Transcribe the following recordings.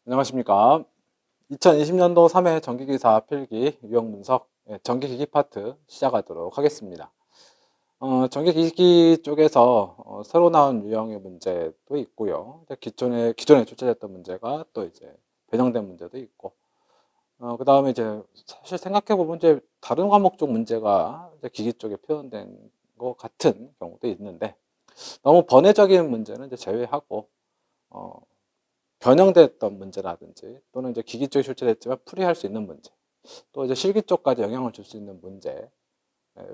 안녕하십니까. 2020년도 3회 전기기사 필기 유형 분석 전기기기 파트 시작하도록 하겠습니다. 전기기기 쪽에서 새로 나온 유형의 문제도 있고요. 기존에 출제됐던 문제가 또 이제 변형된 문제도 있고, 그 다음에 이제 사실 생각해보면 이제 다른 과목 쪽 문제가 이제 기기 쪽에 표현된 것 같은 경우도 있는데, 너무 번외적인 문제는 이제 제외하고, 변형됐던 문제라든지 또는 이제 기기 쪽에 출제됐지만 풀이할 수 있는 문제, 또 이제 실기 쪽까지 영향을 줄 수 있는 문제,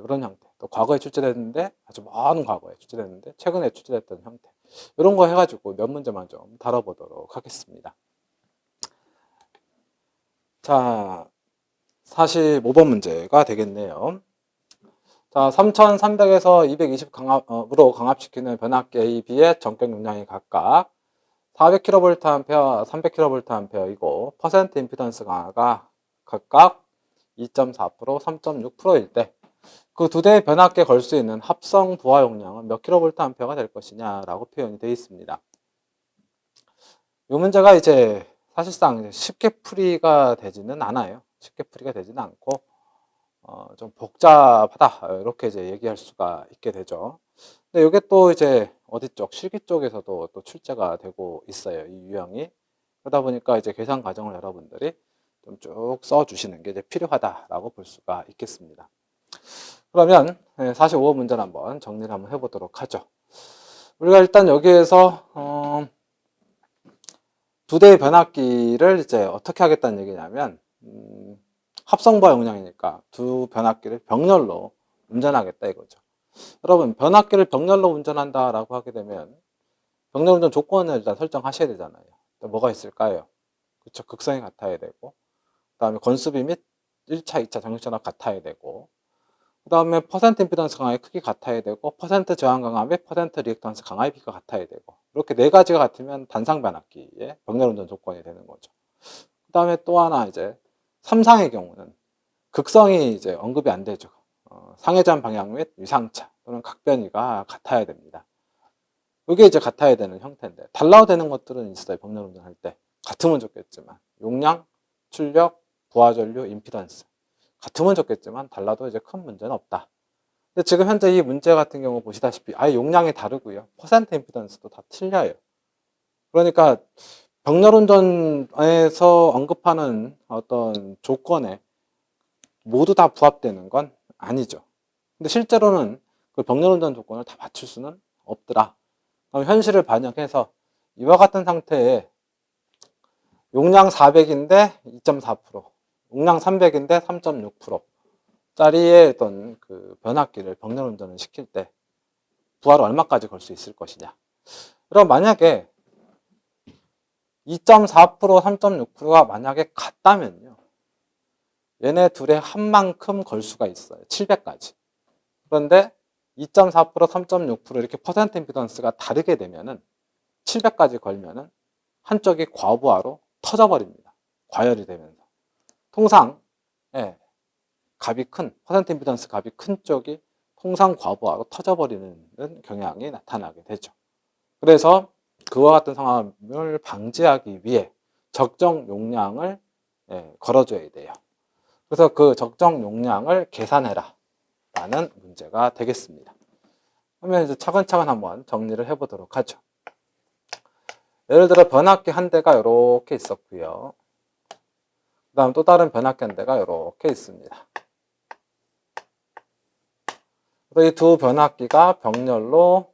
이런 형태, 또 과거에 출제됐는데 아주 먼 과거에 출제됐는데 최근에 출제됐던 형태, 이런 거 해가지고 몇 문제만 좀 다뤄보도록 하겠습니다. 자, 45번 문제가 되겠네요. 자, 3300에서 220 강압으로 강압시키는 변압기 A, B의 전격 용량이 각각 400kVA, 300kVA이고 퍼센트 임피던스 강화가 각각 2.4%, 3.6%일 때 그 두 대의 변압기에 걸 수 있는 합성 부하 용량은 몇 kVA가 될 것이냐라고 표현이 되어 있습니다. 이 문제가 이제 사실상 쉽게 풀이가 되지는 않아요. 쉽게 풀이가 되지는 않고 좀 복잡하다, 이렇게 이제 얘기할 수가 있게 되죠. 근데 이게 또 이제 어디 쪽, 실기 쪽에서도 또 출제가 되고 있어요, 이 유형이. 그러다 보니까 이제 계산 과정을 여러분들이 좀 쭉 써주시는 게 이제 필요하다라고 볼 수가 있겠습니다. 그러면 45번 문제를 한번 정리를 한번 해보도록 하죠. 우리가 일단 여기에서 두 대의 변압기를 이제 어떻게 하겠다는 얘기냐면, 합성부하 용량이니까 두 변압기를 병렬로 운전하겠다 이거죠. 여러분, 변압기를 병렬로 운전한다라고 하게 되면 병렬 운전 조건을 일단 설정하셔야 되잖아요. 또 뭐가 있을까요? 그렇죠. 극성이 같아야 되고, 그 다음에 건수비 및 1차, 2차 정식전압 같아야 되고, 그 다음에 퍼센트 임피던스 강압의 크기 같아야 되고, 퍼센트 저항 강압 및 퍼센트 리액턴스 강압의 비가 같아야 되고, 이렇게 네 가지가 같으면 단상 변압기의 병렬 운전 조건이 되는 거죠. 그 다음에 또 하나 이제 3상의 경우는 극성이 이제 언급이 안 되죠. 상회전 방향 및 위상차 또는 각변이가 같아야 됩니다. 이게 이제 같아야 되는 형태인데, 달라도 되는 것들은 있어요. 병렬 운전할 때 같으면 좋겠지만, 용량, 출력, 부하전류, 임피던스 같으면 좋겠지만 달라도 이제 큰 문제는 없다. 근데 지금 현재 이 문제 같은 경우 보시다시피 아예 용량이 다르고요, 퍼센트 임피던스도 다 틀려요. 그러니까 병렬 운전에서 언급하는 어떤 조건에 모두 다 부합되는 건 아니죠. 근데 실제로는 그 병렬 운전 조건을 다 맞출 수는 없더라. 그럼 현실을 반영해서 이와 같은 상태에 용량 400인데 2.4%, 용량 300인데 3.6%짜리의 어떤 그 변압기를 병렬 운전을 시킬 때 부하를 얼마까지 걸 수 있을 것이냐. 그럼 만약에 2.4%, 3.6%가 만약에 같다면요, 얘네 둘의 한 만큼 걸 수가 있어요. 700까지. 그런데 2.4%, 3.6% 이렇게 퍼센트 임피던스가 다르게 되면은 700까지 걸면은 한쪽이 과부하로 터져버립니다. 과열이 되면서. 통상 값이 큰, 퍼센트 임피던스 값이 큰 쪽이 통상 과부하로 터져버리는 경향이 나타나게 되죠. 그래서 그와 같은 상황을 방지하기 위해 적정 용량을 걸어줘야 돼요. 그래서 그 적정 용량을 계산해라 라는 문제가 되겠습니다. 그러면 이제 차근차근 한번 정리를 해보도록 하죠. 예를 들어 변압기 한 대가 이렇게 있었고요. 그 다음 또 다른 변압기 한 대가 이렇게 있습니다. 이 두 변압기가 병렬로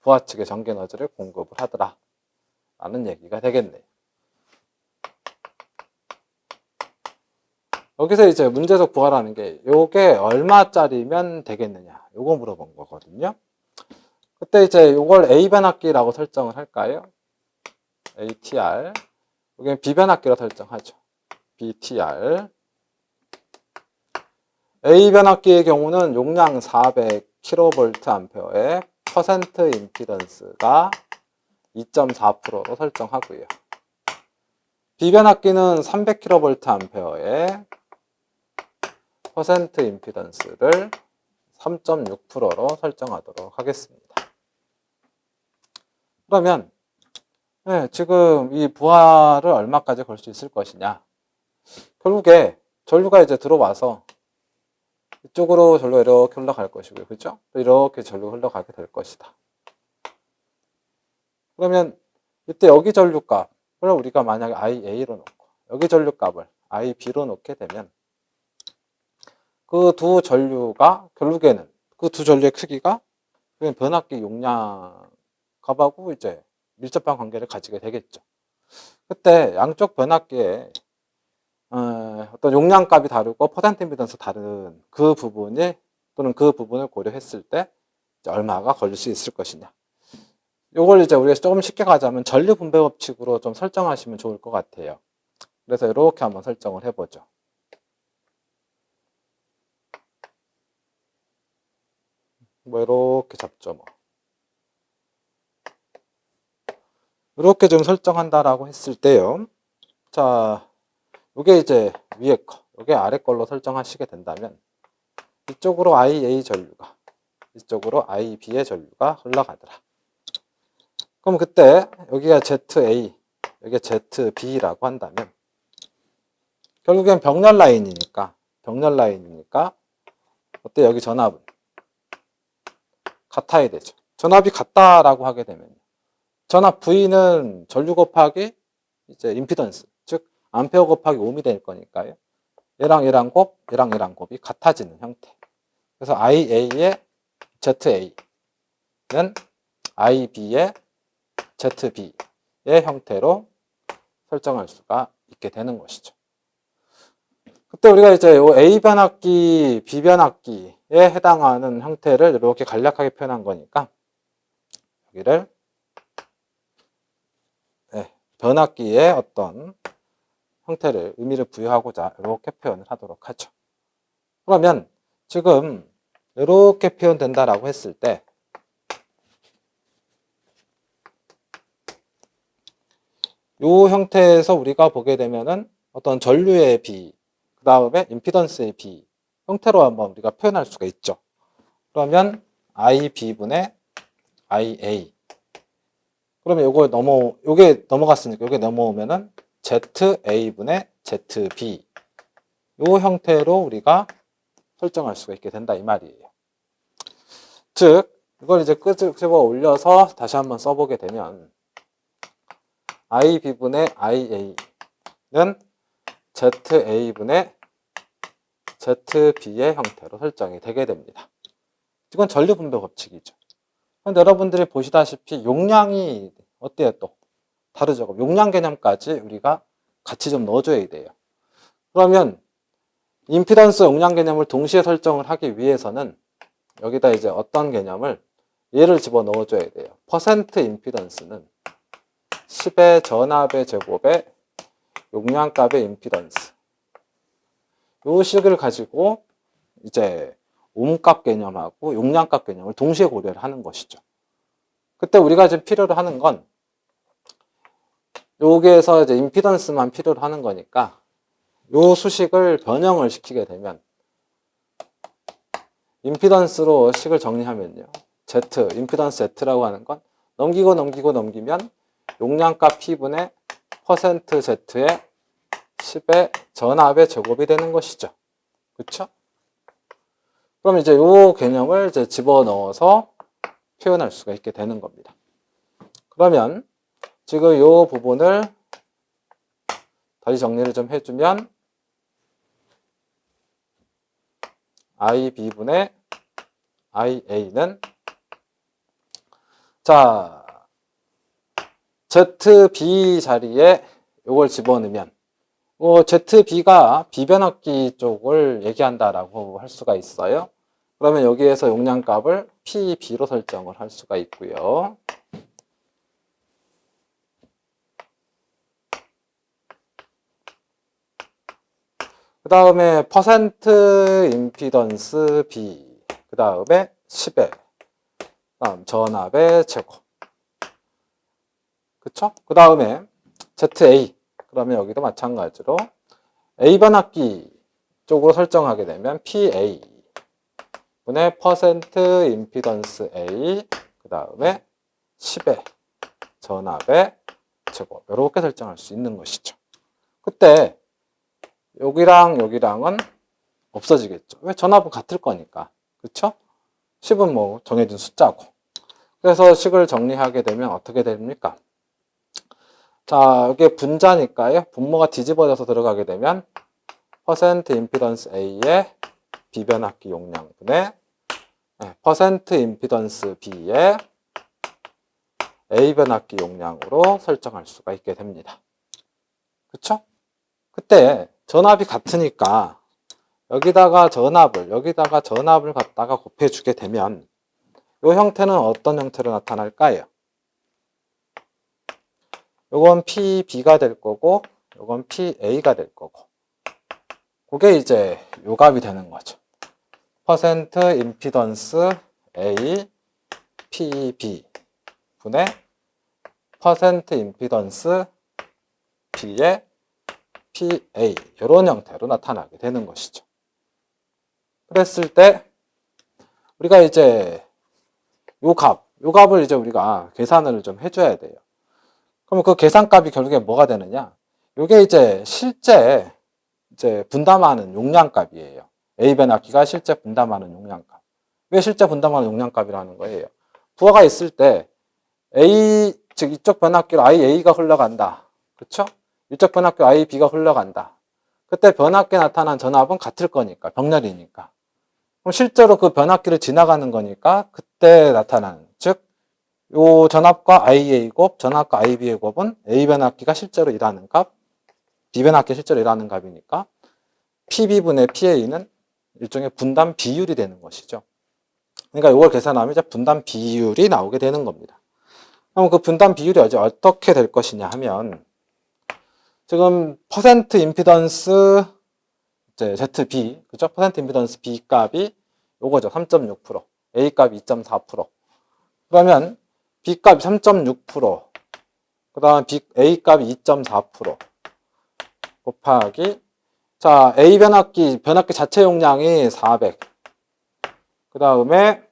부하 측에 전기 에너지를 공급을 하더라 라는 얘기가 되겠네요. 여기서 이제 문제적 부하라는 게 요게 얼마짜리면 되겠느냐, 요거 물어본 거거든요. 그때 이제 요걸 A 변압기라고 설정을 할까요? ATR. 여기는 B 변압기로 설정하죠. BTR. A 변압기의 경우는 용량 400kVA의 퍼센트 임피던스가 2.4%로 설정하고요. B 변압기는 300kVA의 퍼센트 임피던스를 3.6%로 설정하도록 하겠습니다. 그러면 네, 지금 이 부하를 얼마까지 걸 수 있을 것이냐. 결국에 전류가 이제 들어와서 이쪽으로 전류가 이렇게 흘러갈 것이고요. 그죠? 또 이렇게 전류가 흘러가게 될 것이다. 그러면 이때 여기 전류값을 우리가 만약에 IA로 놓고 여기 전류값을 IB로 놓게 되면 그 두 전류가 결국에는 그 두 전류의 크기가 변압기 용량 값하고 이제 밀접한 관계를 가지게 되겠죠. 그때 양쪽 변압기에 어떤 용량값이 다르고 퍼센트 임피던스 다른 그 부분이 또는 그 부분을 고려했을 때 얼마가 걸릴 수 있을 것이냐. 요걸 이제 우리가 조금 쉽게 가자면 전류 분배 법칙으로 좀 설정하시면 좋을 것 같아요. 그래서 이렇게 한번 설정을 해보죠. 뭐 이렇게 잡죠. 뭐 이렇게 좀 설정한다라고 했을 때요. 자, 이게 이제 위에 거, 이게 아래 걸로 설정하시게 된다면 이쪽으로 IA 전류가, 이쪽으로 IB의 전류가 흘러가더라. 그럼 그때 여기가 ZA, 여기가 ZB라고 한다면 결국엔 병렬 라인이니까 어때 여기 전압은 같아야 되죠. 전압이 같다라고 하게 되면 전압 V는 전류 곱하기 이제 임피던스, 즉 암페어 곱하기 옴이 될 거니까요. 얘랑 곱이 같아지는 형태. 그래서 IA의 ZA는 IB의 ZB의 형태로 설정할 수가 있게 되는 것이죠. 그때 우리가 이제 A 변압기, B 변압기에 해당하는 형태를 이렇게 간략하게 표현한 거니까 여기를 변압기의 어떤 형태를 의미를 부여하고자 이렇게 표현을 하도록 하죠. 그러면 지금 이렇게 표현된다라고 했을 때 이 형태에서 우리가 보게 되면은 어떤 전류의 B, 그 다음에 임피던스의 B 형태로 한번 우리가 표현할 수가 있죠. 그러면 IB분의 IA. 그러면 요게 넘어갔으니까 요게 넘어오면은 ZA분의 ZB. 요 형태로 우리가 설정할 수가 있게 된다 이 말이에요. 즉 이걸 이제 끄집어 올려서 다시 한번 써보게 되면 IB분의 IA는 ZA분의 ZB의 형태로 설정이 되게 됩니다. 이건 전류 분배 법칙이죠. 그런데 여러분들이 보시다시피 용량이 어때요 또? 다르죠. 용량 개념까지 우리가 같이 좀 넣어줘야 돼요. 그러면 임피던스 용량 개념을 동시에 설정을 하기 위해서는 여기다 이제 어떤 개념을 얘를 집어 넣어줘야 돼요. 퍼센트 임피던스는 10의 전압의 제곱의 용량값의 임피던스. 요 식을 가지고 이제 옴값 개념하고 용량값 개념을 동시에 고려를 하는 것이죠. 그때 우리가 지금 필요로 하는 건 여기에서 이제 임피던스만 필요로 하는 거니까 요 수식을 변형을 시키게 되면 임피던스로 식을 정리하면요. Z, 임피던스 Z라고 하는 건 넘기면 용량값 P분의 퍼센트 Z의 10의 전압의 제곱이 되는 것이죠. 그쵸? 그럼 이제 요 개념을 이제 집어넣어서 표현할 수가 있게 되는 겁니다. 그러면 지금 요 부분을 다시 정리를 좀 해주면 IB분의 IA는 자 ZB 자리에 요걸 집어넣으면 ZB가 비변압기 쪽을 얘기한다라고 할 수가 있어요. 그러면 여기에서 용량값을 PB로 설정을 할 수가 있고요. 그 다음에 퍼센트 임피던스 B, 그 다음에 10의 다음 전압의 제곱. 그쵸? 그 다음에 ZA. 그러면 여기도 마찬가지로 A 변압기 쪽으로 설정하게 되면 PA 분의 퍼센트 임피던스 A, 그 다음에 10의 전압의 자체고 이렇게 설정할 수 있는 것이죠. 그때 여기랑 여기랑은 없어지겠죠. 왜? 전압은 같을 거니까. 그쵸? 식은 뭐 정해진 숫자고. 그래서 식을 정리하게 되면 어떻게 됩니까? 자, 이게 분자니까요. 분모가 뒤집어져서 들어가게 되면 퍼센트 임피던스 A의 비변압기 용량분의 퍼센트 임피던스 B의 A 변압기 용량으로 설정할 수가 있게 됩니다. 그쵸? 그때 전압이 같으니까 여기다가 전압을 갖다가 곱해주게 되면 이 형태는 어떤 형태로 나타날까요? 요건 PB가 될 거고 요건 PA가 될 거고 그게 이제 요 값이 되는 거죠. 퍼센트 임피던스 A PB 분의 퍼센트 임피던스 B의 PA 이런 형태로 나타나게 되는 것이죠. 그랬을 때 우리가 이제 요 값을 이제 우리가 계산을 좀 해줘야 돼요. 그러면 그 계산값이 결국에 뭐가 되느냐? 요게 이제 실제 이제 분담하는 용량값이에요. A 변압기가 실제 분담하는 용량값. 왜 실제 분담하는 용량값이라는 거예요? 부하가 있을 때 A, 즉 이쪽 변압기로 IA가 흘러간다. 그쵸? 이쪽 변압기로 IB가 흘러간다. 그때 변압기에 나타난 전압은 같을 거니까, 병렬이니까. 그럼 실제로 그 변압기를 지나가는 거니까 그때 나타나는, 즉 요 전압과 IA 곱, 전압과 IB의 곱은 A 변압기가 실제로 일하는 값, B 변압기가 실제로 일하는 값이니까 PB분의 PA는 일종의 분담 비율이 되는 것이죠. 그러니까 이걸 계산하면 이제 분담 비율이 나오게 되는 겁니다. 그럼 그 분담 비율이 어떻게 될 것이냐 하면 지금 퍼센트 임피던스 이제 ZB, 그죠? 퍼센트 임피던스 B 값이 요거죠. 3.6%, A 값이 2.4%. 그러면 B 값이 3.6%, 그 다음 A 값이 2.4% 곱하기, 자, A 변압기 자체 용량이 400. 그 다음에,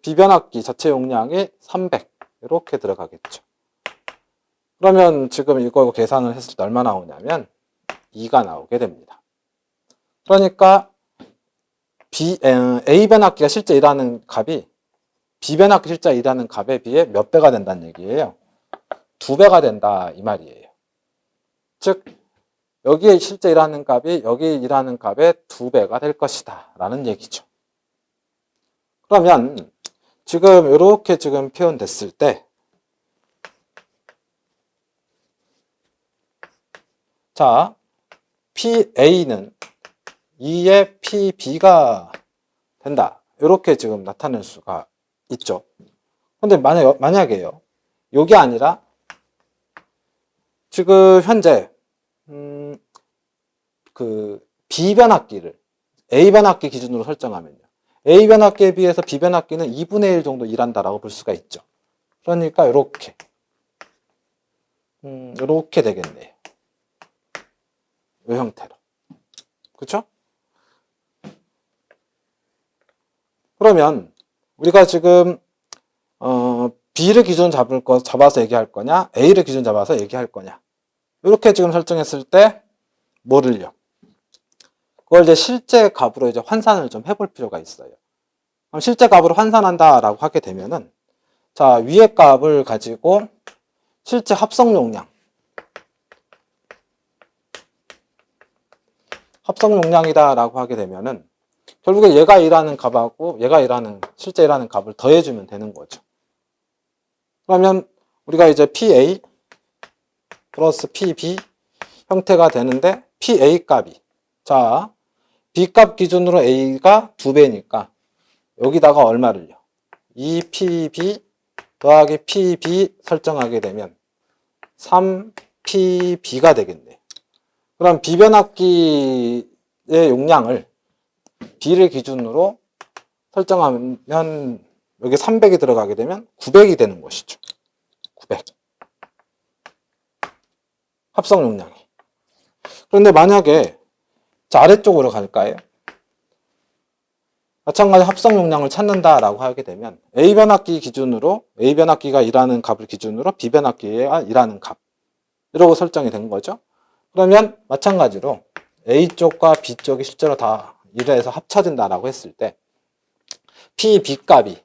B 변압기 자체 용량이 300. 이렇게 들어가겠죠. 그러면 지금 이거 계산을 했을 때 얼마 나오냐면 2가 나오게 됩니다. 그러니까 A 변압기가 실제 일하는 값이 B 변압기 실제 일하는 값에 비해 몇 배가 된다는 얘기예요. 2배가 된다 이 말이에요. 즉 여기에 실제 일하는 값이 여기 일하는 값의 2배가 될 것이다 라는 얘기죠. 그러면 지금 이렇게 지금 표현됐을 때 자, PA는 2의 PB가 된다. 이렇게 지금 나타낼 수가 있죠. 근데 만약에요. 요게 아니라 지금 현재 그 B 변압기를 A 변압기 기준으로 설정하면요. A 변압기에 비해서 B 변압기는 2분의 1 정도 일한다라고 볼 수가 있죠. 그러니까 이렇게 되겠네요. 이 형태로. 그렇죠? 그러면 우리가 지금 B를 기준 잡아서 얘기할 거냐, A를 기준 잡아서 얘기할 거냐. 이렇게 지금 설정했을 때 뭐를요? 그걸 이제 실제 값으로 이제 환산을 좀 해볼 필요가 있어요. 그럼 실제 값으로 환산한다라고 하게 되면은 자, 위의 값을 가지고 실제 합성 용량이다라고 하게 되면은 결국에 얘가 일하는 값하고 실제 일하는 값을 더해주면 되는 거죠. 그러면 우리가 이제 PA 플러스 PB 형태가 되는데 PA 값이 자, B 값 기준으로 A가 2배니까 여기다가 얼마를요? 2PB 더하기 PB 설정하게 되면 3PB가 되겠네요. 그럼 B 변압기의 용량을 B를 기준으로 설정하면 여기 300이 들어가게 되면 900이 되는 것이죠. 900. 합성 용량이. 그런데 만약에 자, 아래쪽으로 갈까요? 마찬가지 합성 용량을 찾는다라고 하게 되면 A 변압기가 일하는 값을 기준으로 B 변압기가 일하는 값 이러고 설정이 된 거죠. 그러면 마찬가지로 A쪽과 B쪽이 실제로 다 1에서 합쳐진다라고 했을 때 P, B 값이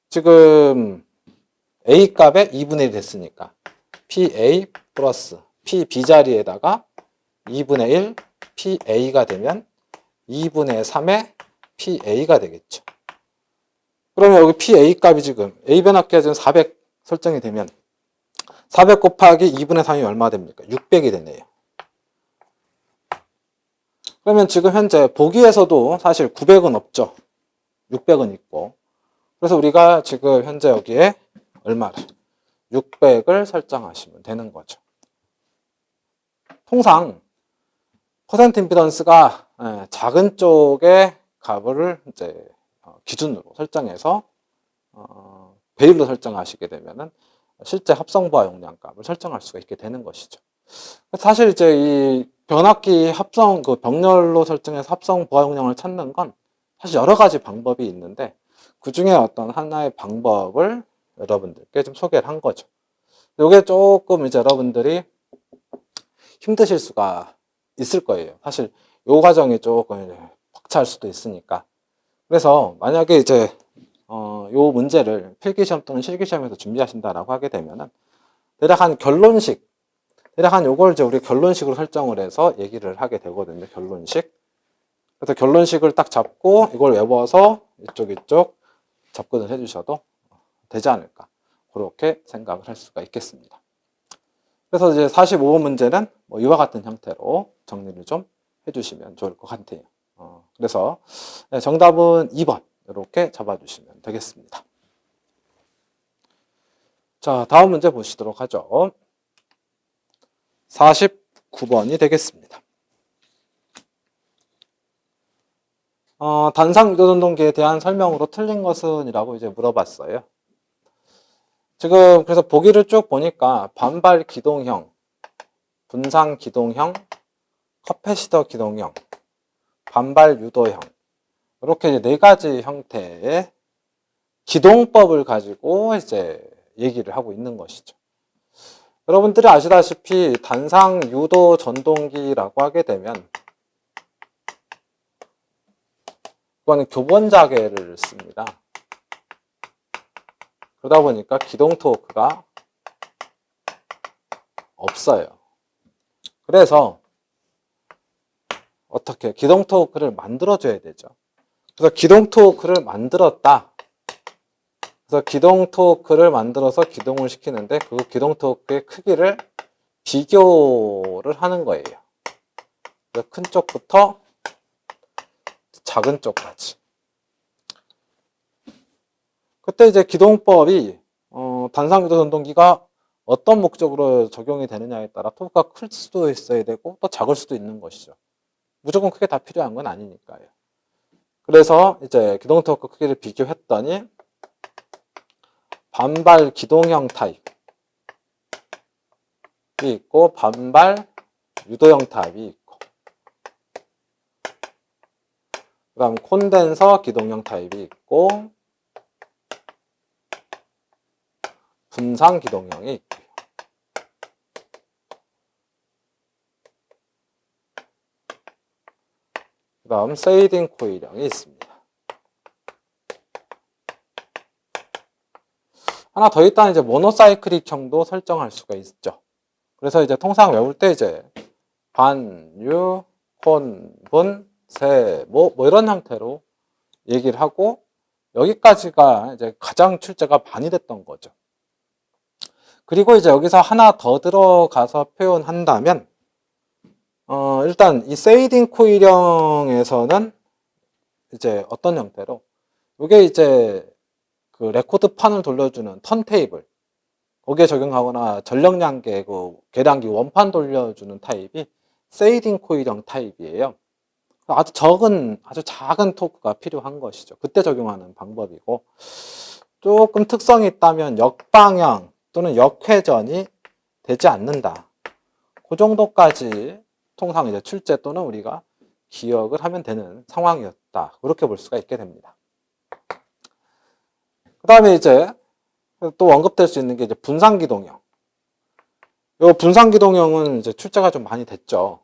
지금 A 값에 2분의 1 됐으니까 PA 플러스 PB 자리에다가 2분의 1 PA가 되면 2분의 3의 PA가 되겠죠. 그러면 여기 PA 값이 지금 A 변압기가 지금 400 설정이 되면 400 곱하기 2분의 3이 얼마 됩니까? 600이 되네요. 그러면 지금 현재 보기에서도 사실 900은 없죠. 600은 있고. 그래서 우리가 지금 현재 여기에 얼마를? 600을 설정하시면 되는 거죠. 통상 퍼센트 임피던스가 작은 쪽의 값을 이제 기준으로 설정해서 배율로 설정하시게 되면은 실제 합성부하 용량 값을 설정할 수가 있게 되는 것이죠. 사실 이제 이 변압기 합성 그 병렬로 설정해서 합성 부하 용량을 찾는 건 사실 여러 가지 방법이 있는데 그 중에 어떤 하나의 방법을 여러분들께 좀 소개를 한 거죠. 이게 조금 이제 여러분들이 힘드실 수가 있을 거예요. 사실 이 과정이 조금 벅찰 수도 있으니까. 그래서 만약에 이제 요 문제를 필기시험 또는 실기시험에서 준비하신다라고 하게 되면은 대략 한 결론식, 대략 한 요걸 이제 우리 결론식으로 설정을 해서 얘기를 하게 되거든요. 결론식. 그래서 결론식을 딱 잡고 이걸 외워서 이쪽 접근을 해주셔도 되지 않을까. 그렇게 생각을 할 수가 있겠습니다. 그래서 이제 45번 문제는 뭐 이와 같은 형태로 정리를 좀 해주시면 좋을 것 같아요. 그래서 정답은 2번 이렇게 잡아주시면 되겠습니다. 자, 다음 문제 보시도록 하죠. 49번이 되겠습니다. 단상 유도전동기에 대한 설명으로 틀린 것은? 이라고 이제 물어봤어요. 지금 그래서 보기를 쭉 보니까 반발 기동형, 분산 기동형, 커패시터 기동형, 반발 유도형 이렇게 이제 네 가지 형태의 기동법을 가지고 이제 얘기를 하고 있는 것이죠. 여러분들이 아시다시피 단상 유도 전동기라고 하게 되면 이거는 교본 자개를 씁니다. 그러다 보니까 기동 토크가 없어요. 그래서 어떻게 기동 토크를 만들어줘야 되죠. 그래서 기동 토크를 만들었다. 그래서 기동 토크를 만들어서 기동을 시키는데 그 기동 토크의 크기를 비교를 하는 거예요. 큰 쪽부터 작은 쪽까지. 그때 이제 기동법이 단상유도 전동기가 어떤 목적으로 적용이 되느냐에 따라 토크가 클 수도 있어야 되고 또 작을 수도 있는 것이죠. 무조건 크게 다 필요한 건 아니니까요. 그래서 이제 기동 토크 크기를 비교했더니 반발 기동형 타입이 있고 반발 유도형 타입이 있고 그 다음 콘덴서 기동형 타입이 있고 분산 기동형이 있고요. 그 다음 세이딩 코일형이 있습니다. 하나 더 있다는 이제 모노사이클릭형도 설정할 수가 있죠. 그래서 이제 통상 외울 때 이제 반, 유, 콘, 분, 세, 뭐 이런 형태로 얘기를 하고 여기까지가 이제 가장 출제가 많이 됐던 거죠. 그리고 이제 여기서 하나 더 들어가서 표현한다면 일단 이 세이딩 코일형에서는 이제 어떤 형태로 이게 이제 그 레코드 판을 돌려주는 턴테이블 거기에 적용하거나 전력량계 그 계량기 원판 돌려주는 타입이 세이딩 코일형 타입이에요. 아주 작은 토크가 필요한 것이죠. 그때 적용하는 방법이고 조금 특성이 있다면 역방향 또는 역회전이 되지 않는다. 그 정도까지 통상 이제 출제 또는 우리가 기억을 하면 되는 상황이었다. 그렇게 볼 수가 있게 됩니다. 그 다음에 이제 또 언급될 수 있는 게 이제 분산기동형. 요 분산기동형은 이제 출제가 좀 많이 됐죠.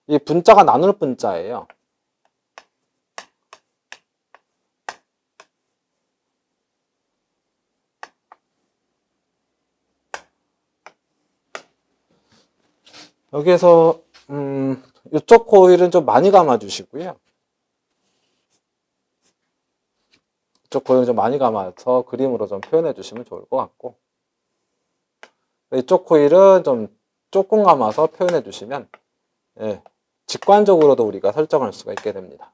이 분자가 나눌 분자예요. 여기에서 이쪽 코일은 좀 많이 감아주시고요. 이쪽 코일은 좀 많이 감아서 그림으로 좀 표현해 주시면 좋을 것 같고, 이쪽 코일은 좀 조금 감아서 표현해 주시면, 예, 직관적으로도 우리가 설정할 수가 있게 됩니다.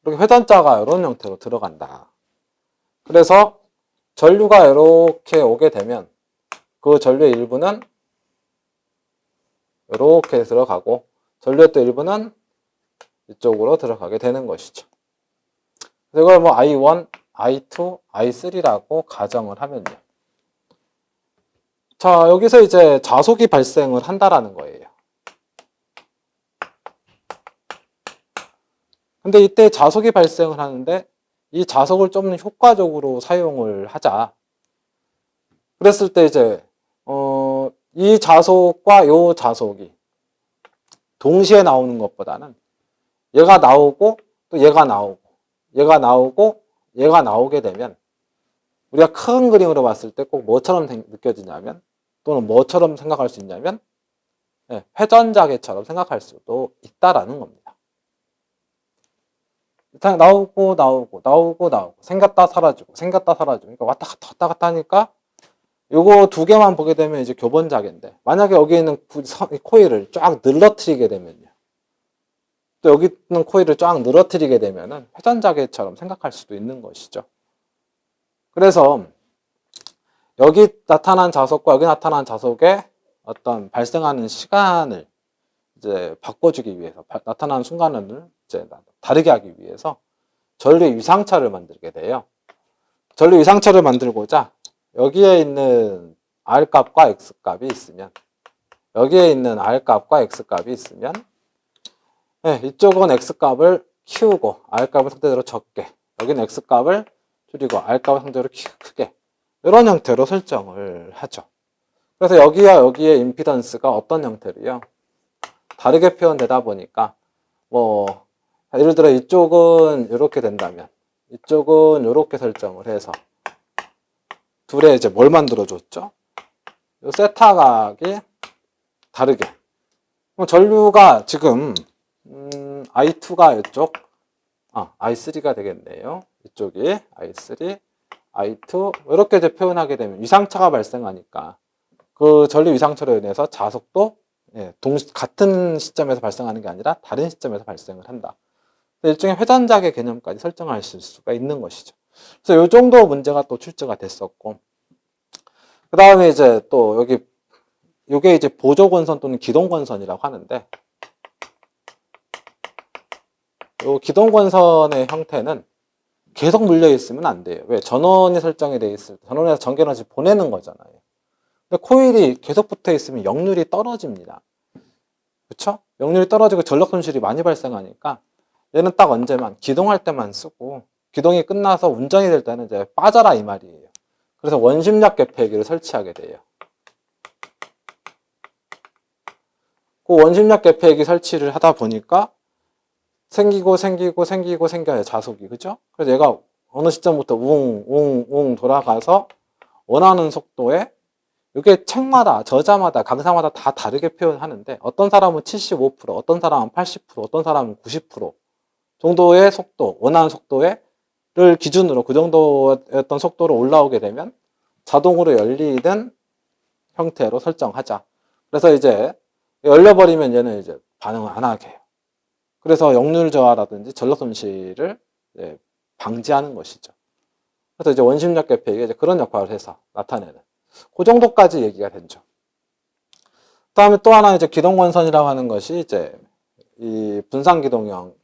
이렇게 회전자가 이런 형태로 들어간다. 그래서 전류가 이렇게 오게 되면 그 전류의 일부는 이렇게 들어가고 전류의 또 일부는 이쪽으로 들어가게 되는 것이죠. 이걸 뭐 I1, I2, I3라고 가정을 하면요. 자, 여기서 이제 자속이 발생을 한다라는 거예요. 근데 이때 자속이 발생을 하는데 이 자속을 좀 효과적으로 사용을 하자. 그랬을 때 이제 이 자속과 요 자속이 동시에 나오는 것보다는 얘가 나오고 또 얘가 나오고 얘가 나오고 얘가 나오게 되면 우리가 큰 그림으로 봤을 때 꼭 뭐처럼 느껴지냐면 또는 뭐처럼 생각할 수 있냐면 회전자개처럼 생각할 수도 있다라는 겁니다. 일단 나오고 나오고 나오고 나오고 생겼다 사라지고 생겼다 사라지고 그러니까 왔다 갔다 하니까 요거 두 개만 보게 되면 이제 교본자개인데 만약에 여기 있는 코일을 쫙 늘어뜨리게 되면요. 또 여기 있는 코일을 쫙 늘어뜨리게 되면은 회전자개처럼 생각할 수도 있는 것이죠. 그래서 여기 나타난 자속과 여기 나타난 자속의 어떤 발생하는 시간을 이제 바꿔주기 위해서 나타나는 순간을 이제 다르게 하기 위해서 전류 유상차를 만들게 돼요. 전류 유상차를 만들고자 여기에 있는 R 값과 X 값이 있으면 여기에 있는 R 값과 X 값이 있으면 이쪽은 X 값을 키우고 R 값을 상대적으로 적게 여기는 X 값을 줄이고 R 값을 상대적으로 크게 이런 형태로 설정을 하죠. 그래서 여기와 여기의 임피던스가 어떤 형태로요? 다르게 표현되다 보니까 뭐 예를 들어 이쪽은 이렇게 된다면 이쪽은 이렇게 설정을 해서 둘에 이제 뭘 만들어줬죠? 이 세타각이 다르게. 그럼 전류가 지금 I2가 이쪽, I3가 되겠네요. 이쪽이 I3, I2 이렇게 이제 표현하게 되면 위상차가 발생하니까 그 전류 위상차로 인해서 자속도 같은 시점에서 발생하는 게 아니라 다른 시점에서 발생을 한다. 일종의 회전자개 개념까지 설정하실 수가 있는 것이죠. 그래서 이 정도 문제가 또 출제가 됐었고, 그 다음에 이제 또 여기 이게 이제 보조권선 또는 기동권선이라고 하는데, 이 기동권선의 형태는 계속 물려 있으면 안 돼요. 왜? 전원이 설정이 돼 있을 때 전원에서 전기를 보내는 거잖아요. 근데 코일이 계속 붙어 있으면 역률이 떨어집니다. 그렇죠? 역률이 떨어지고 전력 손실이 많이 발생하니까 얘는 딱 언제만 기동할 때만 쓰고 기동이 끝나서 운전이 될 때는 이제 빠져라 이 말이에요. 그래서 원심력 개폐기를 설치하게 돼요. 그 원심력 개폐기 설치를 하다 보니까 생겨요, 자속이. 그죠? 그래서 얘가 어느 시점부터 웅 돌아가서 원하는 속도에 이게 책마다, 저자마다, 강사마다 다 다르게 표현하는데 어떤 사람은 75%, 어떤 사람은 80%, 어떤 사람은 90% 정도의 속도, 원하는 속도를 기준으로 그 정도였던 속도로 올라오게 되면 자동으로 열리는 형태로 설정하자. 그래서 이제 열려버리면 얘는 이제 반응을 안 하게 해요. 그래서 역률 저하라든지 전력 손실을 방지하는 것이죠. 그래서 이제 원심력 개폐기가 이제 그런 역할을 해서 나타내는 그 정도까지 얘기가 되죠. 그다음에 또 하나 이제 기동권선이라고 하는 것이 이제 이 분산기동형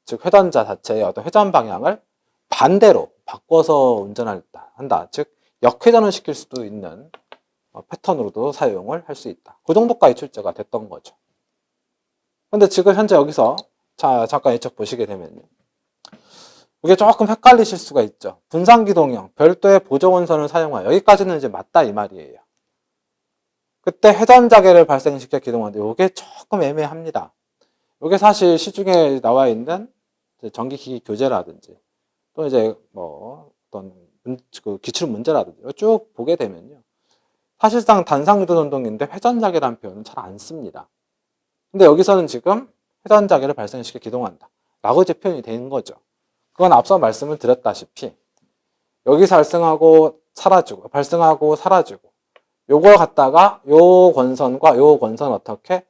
즉 회전자 자체의 어떤 회전 방향을 반대로 바꿔서 운전한다. 즉 역회전을 시킬 수도 있는 패턴으로도 사용을 할 수 있다. 그 정도까지 출제가 됐던 거죠. 근데 지금 현재 여기서 잠깐 이쪽 보시게 되면요. 이게 조금 헷갈리실 수가 있죠. 분산기동형, 별도의 보조원선을 사용하여 여기까지는 이제 맞다 이 말이에요. 그때 회전자계를 발생시켜 기동하는데 이게 조금 애매합니다. 이게 사실 시중에 나와 있는 전기기기 교재라든지 또 이제 뭐 어떤 그 기출 문제라든지 쭉 보게 되면요. 사실상 단상유도전동인데 회전자계라는 표현은 잘 안 씁니다. 근데 여기서는 지금 회전자계를 발생시켜 기동한다 라고 이제 표현이 되는 거죠. 그건 앞서 말씀을 드렸다시피 여기서 발생하고 사라지고 요걸 갖다가 요 권선과 요 권선 어떻게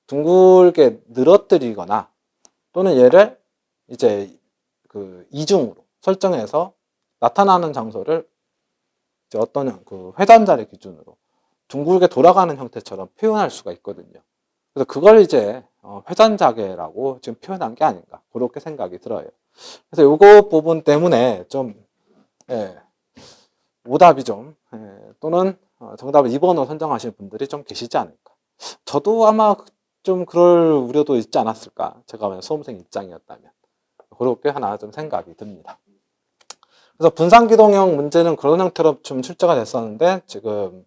둥글게 늘어뜨리거나 또는 얘를 이제 그 이중으로 설정해서 나타나는 장소를 이제 어떤 그 회전자리 기준으로 둥글게 돌아가는 형태처럼 표현할 수가 있거든요. 그래서 그걸 이제 회전자계라고 지금 표현한 게 아닌가 그렇게 생각이 들어요. 그래서 요거 부분 때문에 좀 오답이 좀 또는 정답을 2번으로 선정하시는 분들이 좀 계시지 않을까. 저도 아마 좀 그럴 우려도 있지 않았을까. 제가 만약 수험생 입장이었다면. 그렇게 하나 좀 생각이 듭니다. 그래서 분산기동형 문제는 그런 형태로 좀 출제가 됐었는데 지금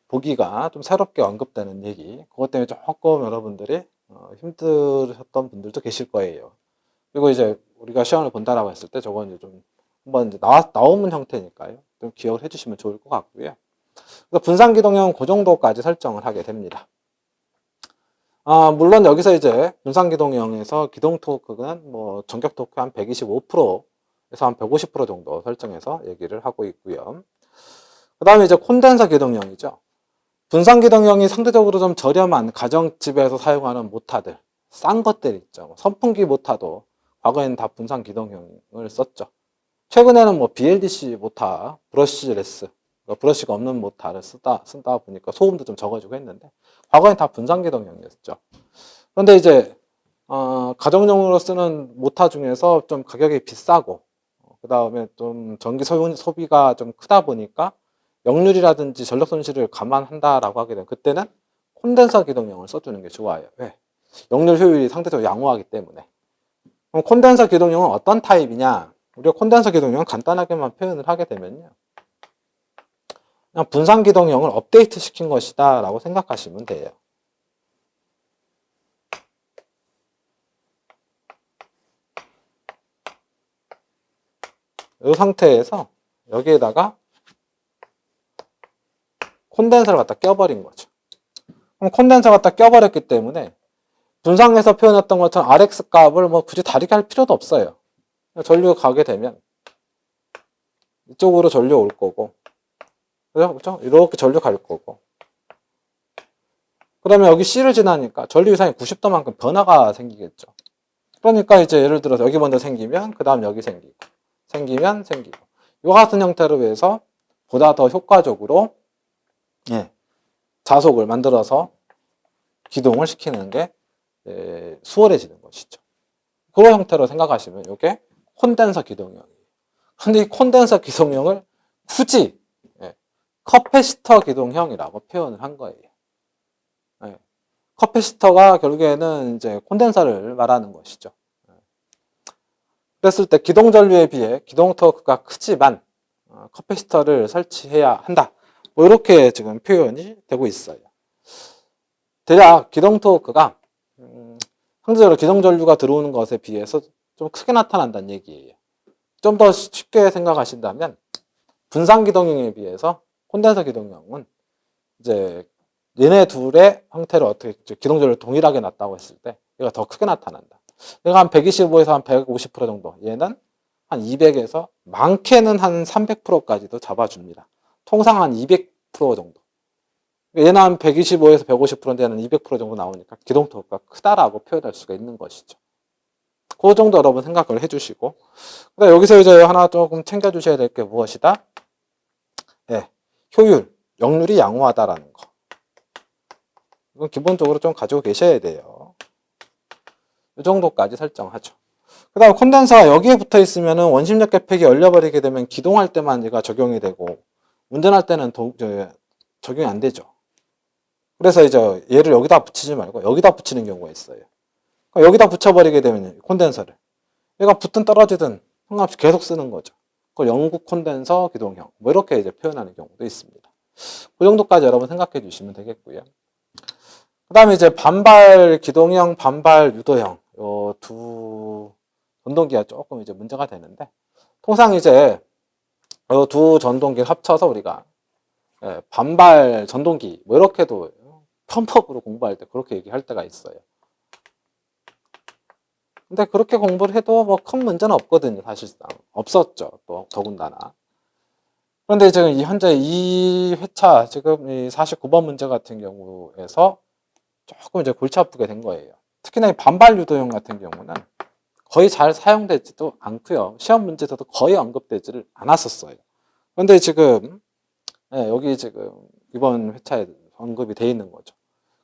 보기가 좀 새롭게 언급되는 얘기. 그것 때문에 조금 여러분들이 힘드셨던 분들도 계실 거예요. 그리고 이제 우리가 시험을 본다라고 했을 때 저건 이제 좀 한번 이제 나오는 형태니까요. 좀 기억을 해주시면 좋을 것 같고요. 그래서 분산기동형 그 정도까지 설정을 하게 됩니다. 물론 여기서 이제 분산기동형에서 기동 토크는 뭐 전격 토크 한 125%에서 한 150% 정도 설정해서 얘기를 하고 있고요. 그 다음에 이제 콘덴서 기동형이죠. 분산기동형이 상대적으로 좀 저렴한 가정집에서 사용하는 모타들, 싼 것들 있죠. 선풍기 모타도 과거에는 다 분산기동형을 썼죠. 최근에는 뭐 BLDC 모타, 브러쉬레스, 브러쉬가 없는 모타를 쓰다 보니까 소음도 좀 적어지고 했는데 과거엔 다 분산기동형이었죠. 그런데 이제 가정용으로 쓰는 모타 중에서 좀 가격이 비싸고 그 다음에 좀 전기 소비가 좀 크다 보니까 역률이라든지 전력 손실을 감안한다라고 하게 되면 그때는 콘덴서 기동형을 써주는 게 좋아요. 왜? 역률 효율이 상대적으로 양호하기 때문에. 그럼 콘덴서 기동형은 어떤 타입이냐? 우리가 콘덴서 기동형은 간단하게만 표현을 하게 되면요. 그냥 분산기동형을 업데이트 시킨 것이다 라고 생각하시면 돼요. 이 상태에서 여기에다가 콘덴서를 갖다 껴버린 거죠. 그럼 콘덴서 갖다 껴버렸기 때문에 분상에서 표현했던 것처럼 RX 값을 뭐 굳이 다르게 할 필요도 없어요. 전류가 가게 되면 이쪽으로 전류 올 거고 그렇죠? 이렇게 전류 갈 거고 그러면 여기 C를 지나니까 전류 이상이 90도만큼 변화가 생기겠죠. 그러니까 이제 예를 들어서 여기 먼저 생기면 그 다음 여기 생기고 이와 같은 형태로 해서 보다 더 효과적으로 자속을 만들어서 기동을 시키는 게 수월해지는 것이죠. 그런 형태로 생각하시면 이게 콘덴서 기동형이에요. 근데 이 콘덴서 기동형을 굳이 커패시터 기동형이라고 표현을 한 거예요. 커패시터가 결국에는 이제 콘덴서를 말하는 것이죠. 그랬을 때 기동 전류에 비해 기동 토크가 크지만 커패시터를 설치해야 한다. 뭐 이렇게 지금 표현이 되고 있어요. 대략 기동 토크가 상대적으로 기동 전류가 들어오는 것에 비해서 좀 크게 나타난다는 얘기예요. 좀 더 쉽게 생각하신다면 분산 기동형에 비해서 콘덴서 기동형은 이제 얘네 둘의 형태를 어떻게 기동 전류를 동일하게 놨다고 했을 때 얘가 더 크게 나타난다. 얘가 한 125에서 한 150% 정도, 얘는 한 200에서 많게는 한 300%까지도 잡아줍니다. 통상 한 200% 정도. 얘는 한 125에서 150%인데 얘는 200% 정도 나오니까 기동 토크가 크다라고 표현할 수가 있는 것이죠. 그 정도 여러분 생각을 해주시고, 여기서 이제 하나 조금 챙겨주셔야 될 게 무엇이다? 효율, 역률이 양호하다라는 거. 이건 기본적으로 좀 가지고 계셔야 돼요. 이 정도까지 설정하죠. 그 다음 콘덴서가 여기에 붙어 있으면 원심력 계팩이 열려버리게 되면 기동할 때만 얘가 적용이 되고 운전할 때는 적용이 안 되죠. 그래서 이제 얘를 여기다 붙이지 말고 여기다 붙이는 경우가 있어요. 여기다 붙여버리게 되면 콘덴서를 얘가 붙든 떨어지든 상관없이 계속 쓰는 거죠. 그걸 영구 콘덴서 기동형 뭐 이렇게 이제 표현하는 경우도 있습니다. 그 정도까지 여러분 생각해 주시면 되겠고요. 그 다음에 이제 반발 기동형, 반발 유도형 요 두 전동기가 조금 이제 문제가 되는데 통상 이제 요 두 전동기를 합쳐서 우리가 반발 전동기 뭐 이렇게도 편법으로 공부할 때 그렇게 얘기할 때가 있어요. 근데 그렇게 공부를 해도 뭐 큰 문제는 없거든요. 사실상 없었죠. 또 더군다나. 그런데 지금 현재 이 회차 지금 이 49번 문제 같은 경우에서 조금 이제 골치 아프게 된 거예요. 특히나 이 반발 유도형 같은 경우는 거의 잘 사용되지도 않고요. 시험 문제에서도 거의 언급되지를 않았었어요. 그런데 지금 여기 지금 이번 회차에 언급이 돼 있는 거죠.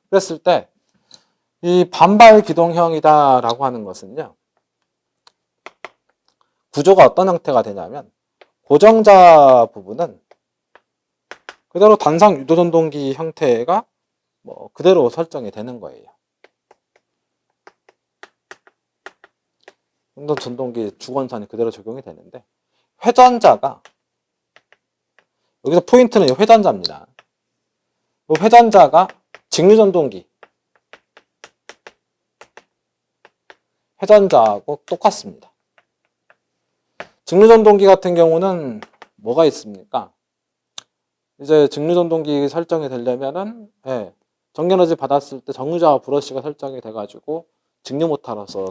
그랬을 때 이 반발 기동형이다라고 하는 것은요. 구조가 어떤 형태가 되냐면 고정자 부분은 그대로 단상 유도전동기 형태가 뭐 그대로 설정이 되는 거예요. 전동기 주건선이 그대로 적용이 되는데 회전자가 여기서 포인트는 회전자입니다. 회전자가 직류전동기 회전자하고 똑같습니다. 직류전동기 같은 경우는 뭐가 있습니까? 이제 직류전동기 설정이 되려면은 전기에너지 받았을 때 정류자와 브러쉬가 설정이 돼가지고 직류모터로서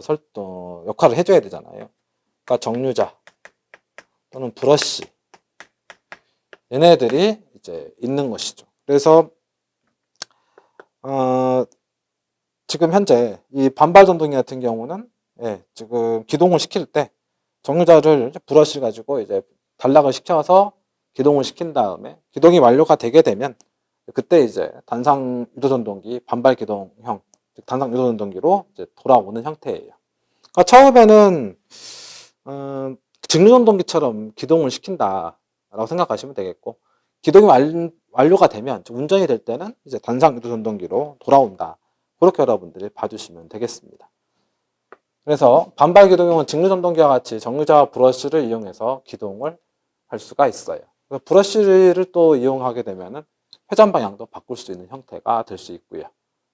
역할을 해줘야 되잖아요. 그러니까 정류자 또는 브러쉬 얘네들이 이제 있는 것이죠. 그래서 지금 현재 이 반발 전동기 같은 경우는 지금 기동을 시킬 때 정류자를 브러쉬 가지고 이제 단락을 시켜서 기동을 시킨 다음에 기동이 완료가 되게 되면 그때 이제 단상 유도전동기 반발 기동형 즉 단상 유도전동기로 이제 돌아오는 형태예요. 그러니까 처음에는 직류전동기처럼 기동을 시킨다라고 생각하시면 되겠고 기동이 완료가 되면 운전이 될 때는 이제 단상 유도전동기로 돌아온다. 그렇게 여러분들이 봐주시면 되겠습니다. 그래서 반발 기동형은 직류전동기와 같이 정류자와 브러쉬를 이용해서 기동을 할 수가 있어요. 브러쉬를 또 이용하게 되면은 회전 방향도 바꿀 수 있는 형태가 될 수 있고요.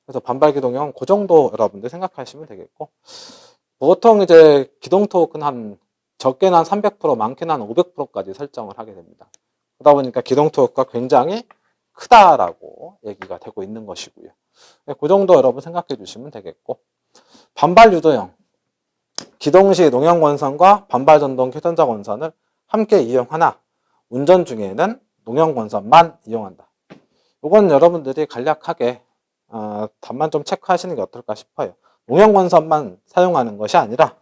그래서 반발 기동형은 그 정도 여러분들 생각하시면 되겠고 보통 이제 기동 토크는 한 적게는 한 300%, 많게는 한 500%까지 설정을 하게 됩니다. 그러다 보니까 기동 토크가 굉장히 크다라고 얘기가 되고 있는 것이고요. 그 정도 여러분 생각해 주시면 되겠고 반발 유도형 기동 시 농형 권선과 반발 전동 회전자 권선을 함께 이용하나 운전 중에는 농형 권선만 이용한다. 이건 여러분들이 간략하게 답만 좀 체크하시는 게 어떨까 싶어요. 농형 권선만 사용하는 것이 아니라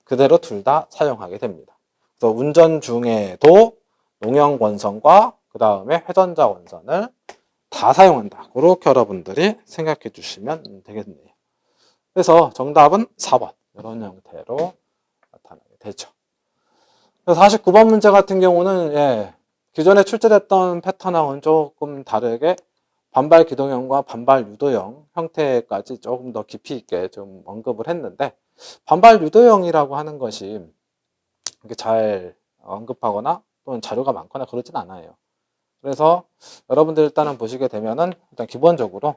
그대로 둘 다 사용하게 됩니다. 그래서 운전 중에도 농형 권선과 그 다음에 회전자 권선을 다 사용한다. 그렇게 여러분들이 생각해 주시면 되겠네요. 그래서 정답은 4번 이런 형태로 나타나게 되죠. 그래서 49번 문제 같은 경우는 기존에 출제됐던 패턴하고는 조금 다르게 반발 기동형과 반발 유도형 형태까지 조금 더 깊이 있게 좀 언급을 했는데 반발 유도형이라고 하는 것이 이렇게 잘 언급하거나 또는 자료가 많거나 그러진 않아요. 그래서 여러분들 일단은 보시게 되면은 일단 기본적으로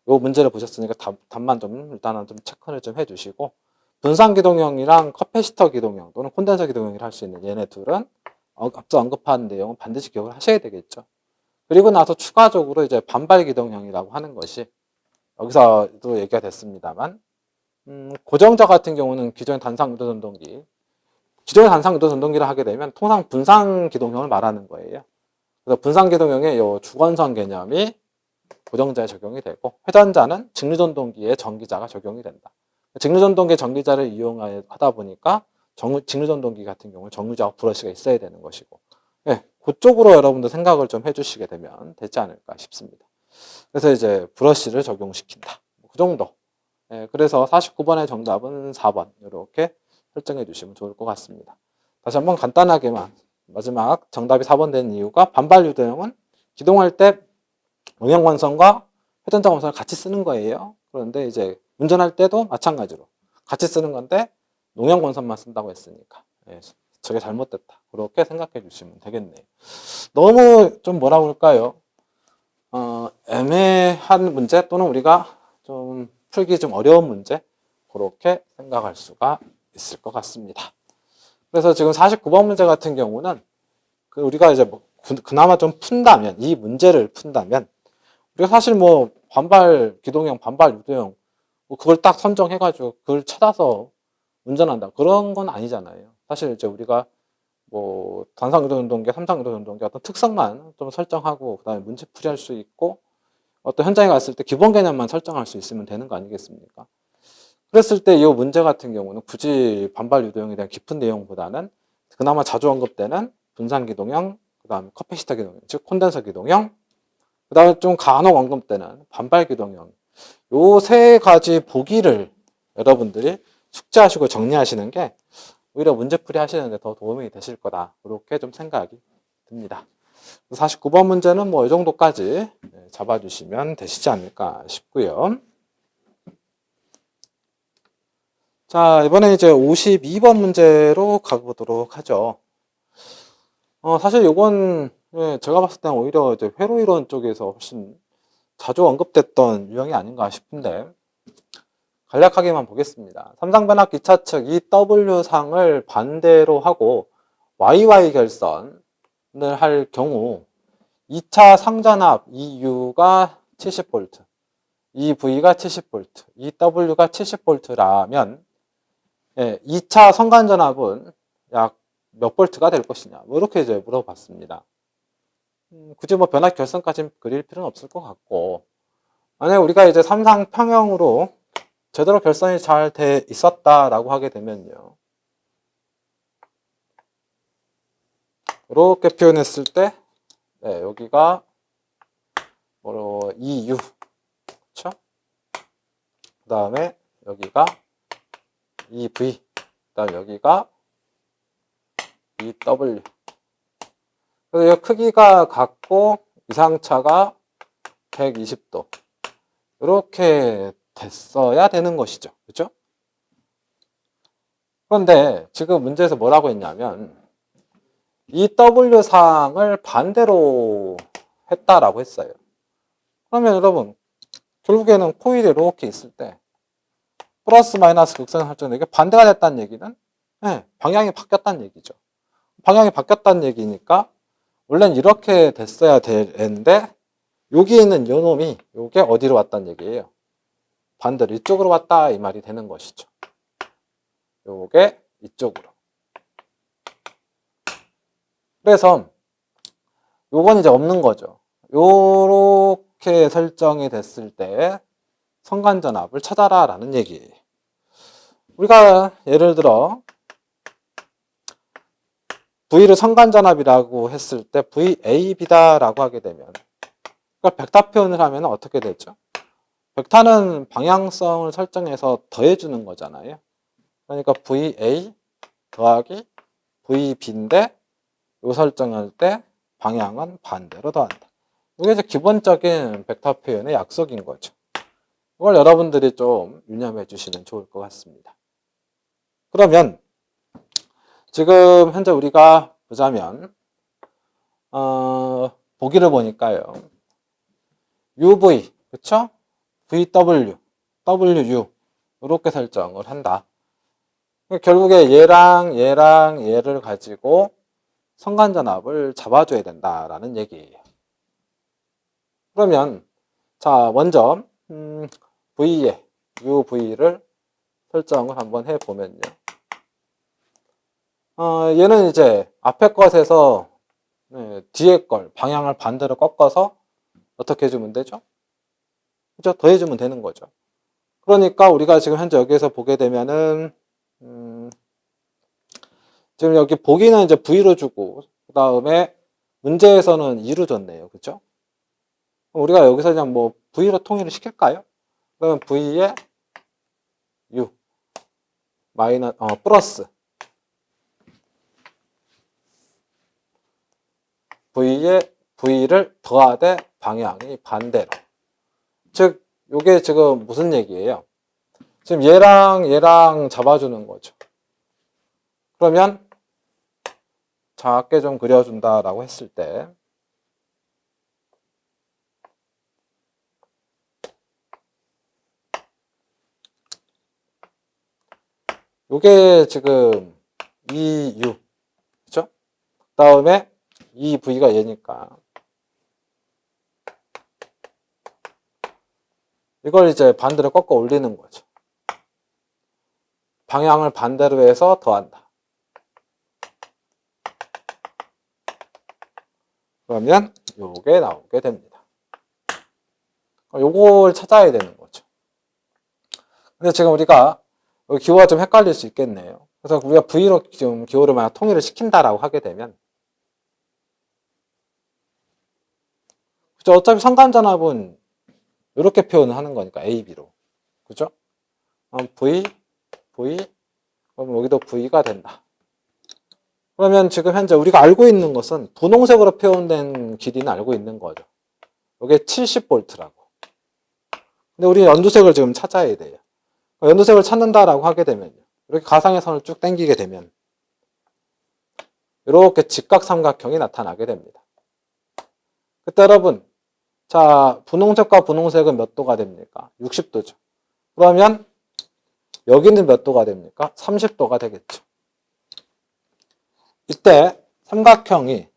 요 문제를 보셨으니까 답만 좀 일단은 좀 체크를 좀 해주시고 분산 기동형이랑 커패시터 기동형 또는 콘덴서 기동형이라 할 수 있는 얘네 둘은 앞서 언급한 내용은 반드시 기억을 하셔야 되겠죠. 그리고 나서 추가적으로 이제 반발 기동형이라고 하는 것이 여기서도 얘기가 됐습니다만 고정자 같은 경우는 기존의 단상 유도 전동기 기존의 단상 유도 전동기를 하게 되면 통상 분산 기동형을 말하는 거예요. 그래서 분산 기동형의 요 주건선 개념이 고정자에 적용이 되고 회전자는 직류전동기에 전기자가 적용이 된다. 직류전동기에 전기자를 이용하다 보니까 직류전동기 같은 경우는 정류자와 브러쉬가 있어야 되는 것이고 그쪽으로 여러분들 생각을 좀 해주시게 되면 되지 않을까 싶습니다. 그래서 이제 브러쉬를 적용시킨다. 그 정도. 그래서 49번의 정답은 4번 이렇게 설정해 주시면 좋을 것 같습니다. 다시 한번 간단하게만 마지막 정답이 4번 된 이유가 반발 유도형은 기동할 때 농형 권선과 회전자 권선을 같이 쓰는 거예요. 그런데 이제 운전할 때도 마찬가지로 같이 쓰는 건데 농형 권선만 쓴다고 했으니까. 예, 저게 잘못됐다. 그렇게 생각해 주시면 되겠네요. 너무 좀 뭐라 그럴까요? 애매한 문제 또는 우리가 좀 풀기 좀 어려운 문제 그렇게 생각할 수가 있을 것 같습니다. 그래서 지금 49번 문제 같은 경우는 우리가 이제 뭐 그나마 좀 푼다면 이 문제를 푼다면 우리가 사실 뭐 반발 기동형, 반발 유도형 뭐 그걸 딱 선정해가지고 그걸 찾아서 운전한다 그런 건 아니잖아요. 사실 이제 우리가 뭐 단상유도 운동기, 삼상유도 운동기 어떤 특성만 좀 설정하고 그다음에 문제풀이 할 수 있고 어떤 현장에 갔을 때 기본 개념만 설정할 수 있으면 되는 거 아니겠습니까? 그랬을 때 이 문제 같은 경우는 굳이 반발 유도형에 대한 깊은 내용보다는 그나마 자주 언급되는 분산 기동형, 그다음에 커패시터 기동형, 즉 콘덴서 기동형, 그다음에 좀 간혹 언급되는 반발 기동형 요 세 가지 보기를 여러분들이 숙지하시고 정리하시는 게 오히려 문제풀이 하시는데 더 도움이 되실 거다. 그렇게 좀 생각이 듭니다. 49번 문제는 뭐 이 정도까지 잡아주시면 되시지 않을까 싶고요. 자, 이번에 이제 52번 문제로 가보도록 하죠. 사실 이건 제가 봤을 때는 오히려 이제 회로 이론 쪽에서 훨씬 자주 언급됐던 유형이 아닌가 싶은데 간략하게만 보겠습니다. 삼상변압 기차 측 EW상을 반대로 하고 YY 결선을 할 경우 2차 상전압 EU가 70V, EV가 70V, EW가 70V라면 2차 성간전압은 약 몇 볼트가 될 것이냐 뭐 이렇게 이제 물어봤습니다. 굳이 뭐 변압 결선까지 그릴 필요는 없을 것 같고 만약에 우리가 이제 삼상 평형으로 제대로 결선이 잘 돼 있었다라고 하게 되면요. 이렇게 표현했을 때 여기가 뭐로 EU 그렇죠? 그 다음에 여기가 EV 그 다음 여기가 EW 그래서 이 크기가 같고 이상차가 120도 이렇게 됐어야 되는 것이죠. 그렇죠? 그런데 지금 문제에서 뭐라고 했냐면 EW상을 반대로 했다라고 했어요. 그러면 여러분 결국에는 코일이 이렇게 있을 때 플러스 마이너스 극선을 설정되게 반대가 됐다는 얘기는 방향이 바뀌었다는 얘기죠. 방향이 바뀌었다는 얘기니까 원래는 이렇게 됐어야 되는데 여기 있는 요 놈이 요게 어디로 왔다는 얘기예요. 반대로 이쪽으로 왔다 이 말이 되는 것이죠. 요게 이쪽으로. 그래서 요건 이제 없는 거죠. 요렇게 설정이 됐을 때 성간전압을 찾아라 라는 얘기예요. 우리가 예를 들어 V를 성간전압이라고 했을 때 VAB다 라고 하게 되면 그걸 벡터 표현을 하면 어떻게 되죠? 벡터는 방향성을 설정해서 더해주는 거잖아요. 그러니까 VA 더하기 VB인데 요 설정할 때 방향은 반대로 더한다. 이게 이제 기본적인 벡터 표현의 약속인 거죠. 이걸 여러분들이 좀 유념해 주시면 좋을 것 같습니다. 그러면 지금 현재 우리가 보자면 보기를 보니까요. UV, 그쵸? VW, WU 이렇게 설정을 한다. 결국에 얘랑 얘를 가지고 성간전압을 잡아줘야 된다라는 얘기예요. 그러면 자 먼저 V에 UV를 설정을 한번 해보면요. 얘는 이제 앞에 것에서 뒤에 걸 방향을 반대로 꺾어서 어떻게 해주면 되죠? 그죠? 더해주면 되는 거죠. 그러니까 우리가 지금 현재 여기에서 보게 되면은 지금 여기 보기는 이제 V로 주고 그 다음에 문제에서는 2로 줬네요. 그죠? 우리가 여기서 그냥 뭐 V로 통일을 시킬까요? 그러면 V에 U 플러스 V에 V를 더하되 방향이 반대로. 즉 요게 지금 무슨 얘기예요? 지금 얘랑 잡아주는 거죠. 그러면 작게 좀 그려준다라고 했을 때 요게 지금 2U 그죠? 그 다음에 이 V가 얘니까 이걸 이제 반대로 꺾어 올리는 거죠. 방향을 반대로 해서 더한다. 그러면 요게 나오게 됩니다. 요걸 찾아야 되는 거죠. 근데 지금 우리가 기호가 좀 헷갈릴 수 있겠네요. 그래서 우리가 V로 지금 기호를 만약 통일을 시킨다라고 하게 되면 그죠? 어차피 상관전압은 이렇게 표현을 하는 거니까 A, B로 그죠? V, V 그럼 여기도 V가 된다. 그러면 지금 현재 우리가 알고 있는 것은 분홍색으로 표현된 길이는 알고 있는 거죠. 이게 70V라고. 근데 우리 연두색을 지금 찾아야 돼요. 연두색을 찾는다라고 하게 되면요. 이렇게 가상의 선을 쭉 당기게 되면 이렇게 직각삼각형이 나타나게 됩니다. 그때 여러분, 자, 분홍색과 분홍색은 몇 도가 됩니까? 60도죠. 그러면 여기는 몇 도가 됩니까? 30도가 되겠죠. 이때 삼각형이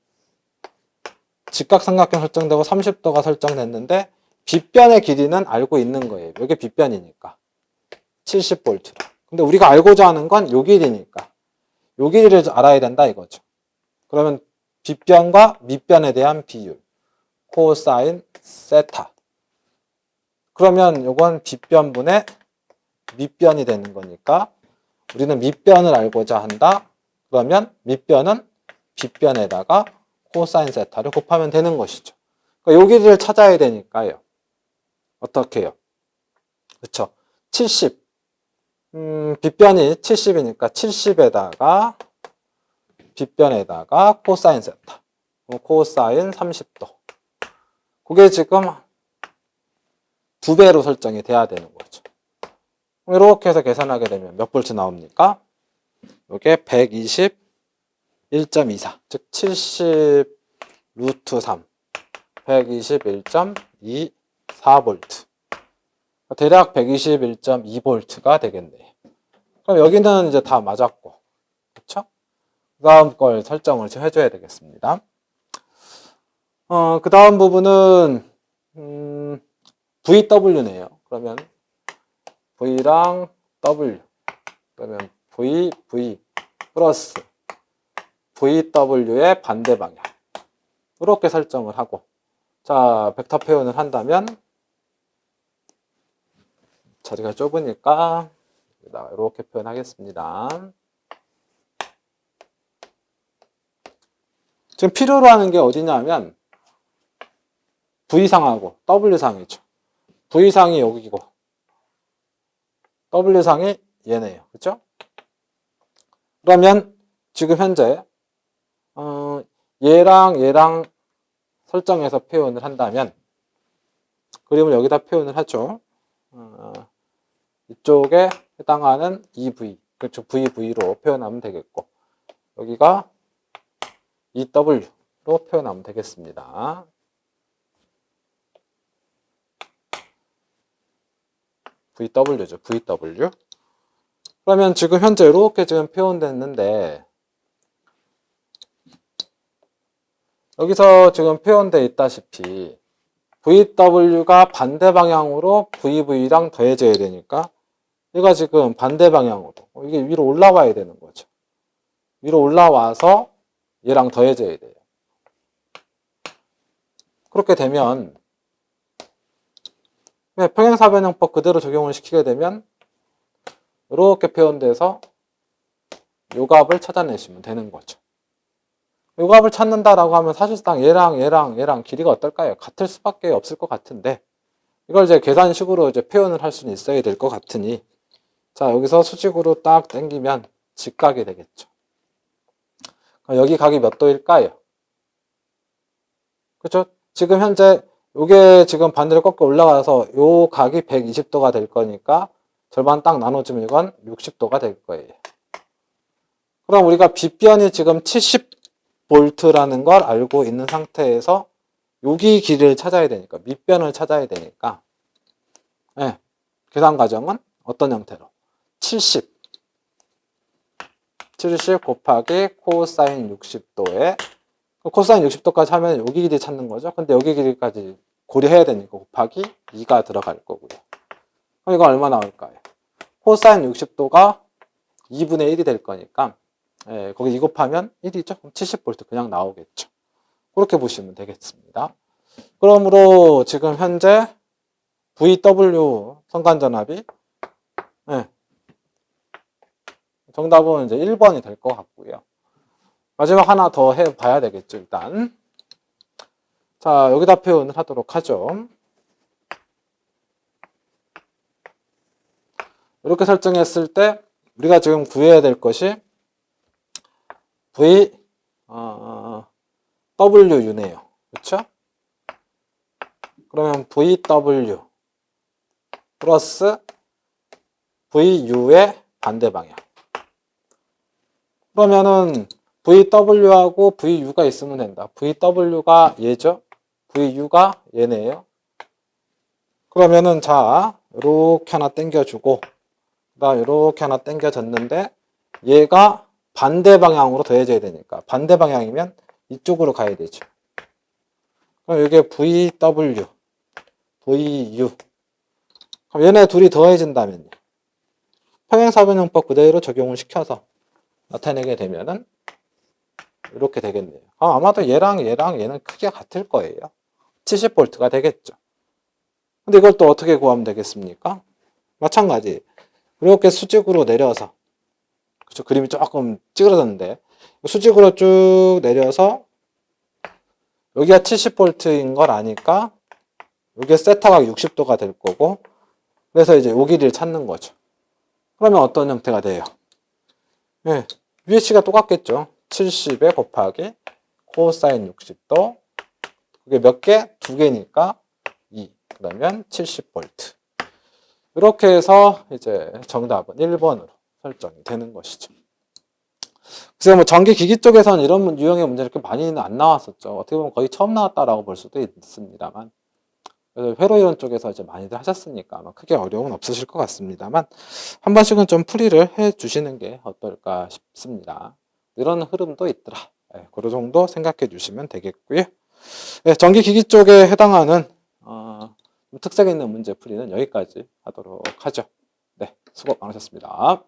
직각삼각형 설정되고 30도가 설정됐는데 빗변의 길이는 알고 있는 거예요. 이게 빗변이니까 70V라. 근데 우리가 알고자 하는 건 요 길이니까 요 길이를 알아야 된다 이거죠. 그러면 빗변과 밑변에 대한 비율 코사인 세타. 그러면 요건 빗변분의 밑변이 되는 거니까 우리는 밑변을 알고자 한다. 그러면 밑변은 빗변에다가 코사인 세타를 곱하면 되는 것이죠. 그러니까 요 길이를 찾아야 되니까요. 어떻게 해요? 그쵸? 70. 빗변이 70이니까 70에다가 빗변에다가 코사인 세타. 코사인 30도. 그게 지금 2배로 설정이 돼야 되는 거죠. 이렇게 해서 계산하게 되면 몇 볼트 나옵니까? 이게 121.24. 즉 70 루트 3. 121.24V. 대략 121.2V가 되겠네요. 그럼 여기는 이제 다 맞았고, 그쵸? 그 다음 걸 설정을 해줘야 되겠습니다. 그 다음 부분은, VW네요. 그러면 V랑 W. 그러면 V 플러스 VW의 반대 방향. 이렇게 설정을 하고, 자, 벡터 표현을 한다면, 자리가 좁으니까 이렇게 표현하겠습니다. 지금 필요로 하는 게 어디냐면 V상하고 W상이죠. V상이 여기고 W상이 얘네요. 그렇죠? 그러면 지금 현재 얘랑 설정해서 표현을 한다면 그림을 여기다 표현을 하죠. 이쪽에 해당하는 EV, 그렇죠. VV로 표현하면 되겠고, 여기가 EW로 표현하면 되겠습니다. VW죠. VW. 그러면 지금 현재 이렇게 지금 표현됐는데, 여기서 지금 표현되어 있다시피, VW가 반대 방향으로 VV랑 더해져야 되니까, 얘가 지금 반대 방향으로 이게 위로 올라와야 되는 거죠. 위로 올라와서 얘랑 더해져야 돼요. 그렇게 되면 평행사변형법 그대로 적용을 시키게 되면 이렇게 표현돼서 요 값을 찾아내시면 되는 거죠. 요 값을 찾는다라고 하면 사실상 얘랑 길이가 어떨까요? 같을 수밖에 없을 것 같은데 이걸 이제 계산식으로 이제 표현을 할 수는 있어야 될 것 같으니 자, 여기서 수직으로 딱 당기면 직각이 되겠죠. 여기 각이 몇 도일까요? 그렇죠? 지금 현재 요게 지금 반대로 꺾여 올라가서 요 각이 120도가 될 거니까 절반 딱 나눠주면 이건 60도가 될 거예요. 그럼 우리가 빗변이 지금 70V라는 걸 알고 있는 상태에서 여기 길이를 찾아야 되니까, 밑변을 찾아야 되니까, 네, 계산 과정은 어떤 형태로? 70 곱하기 코사인 60도에, 코사인 60도까지 하면 여기 길이 찾는 거죠. 근데 여기 길이까지 고려해야 되니까 곱하기 2가 들어갈 거고요. 그럼 이거 얼마 나올까요? 코사인 60도가 2분의 1이 될 거니까, 예, 거기 2 곱하면 1이죠. 그럼 70V 그냥 나오겠죠. 그렇게 보시면 되겠습니다. 그러므로 지금 현재 VW 성간전압이, 예, 정답은 이제 1번이 될 것 같고요. 마지막 하나 더 해봐야 되겠죠, 일단. 자, 여기다 표현을 하도록 하죠. 이렇게 설정했을 때 우리가 지금 구해야 될 것이 WU네요. 그렇죠? 그러면 VW 플러스 VU의 반대 방향. 그러면은 VW하고 VU가 있으면 된다. VW가 얘죠? VU가 얘네요. 그러면은 자, 이렇게 하나 당겨주고, 그다음 이렇게 하나 당겨졌는데 얘가 반대 방향으로 더해져야 되니까 반대 방향이면 이쪽으로 가야 되죠. 그럼 이게 VW, VU. 그럼 얘네 둘이 더해진다면요. 평행사변형법 그대로 적용을 시켜서 나타내게 되면은 이렇게 되겠네요. 아마도 얘랑 얘는 크기가 같을 거예요. 70V가 되겠죠. 근데 이걸 또 어떻게 구하면 되겠습니까? 마찬가지. 이렇게 수직으로 내려서, 그쵸? 그림이 조금 찌그러졌는데, 수직으로 쭉 내려서, 여기가 70V인 걸 아니까, 여기에 세타가 60도가 될 거고, 그래서 이제 요 길이를 찾는 거죠. 그러면 어떤 형태가 돼요? 네, UH가 똑같겠죠. 70에 곱하기 코사인 60도. 그게 몇 개? 두 개니까 2. 그러면 70V. 이렇게 해서 이제 정답은 1번으로 설정이 되는 것이죠. 그래서 뭐 전기기기 쪽에서는 이런 유형의 문제 이렇게 많이는 안 나왔었죠. 어떻게 보면 거의 처음 나왔다라고 볼 수도 있습니다만. 그래서 회로이론 쪽에서 이제 많이들 하셨으니까 아마 크게 어려움은 없으실 것 같습니다만 한 번씩은 좀 풀이를 해 주시는 게 어떨까 싶습니다. 이런 흐름도 있더라. 네, 그 정도 생각해 주시면 되겠고요. 네, 전기기기 쪽에 해당하는 특색 있는 문제 풀이는 여기까지 하도록 하죠. 네, 수고 많으셨습니다.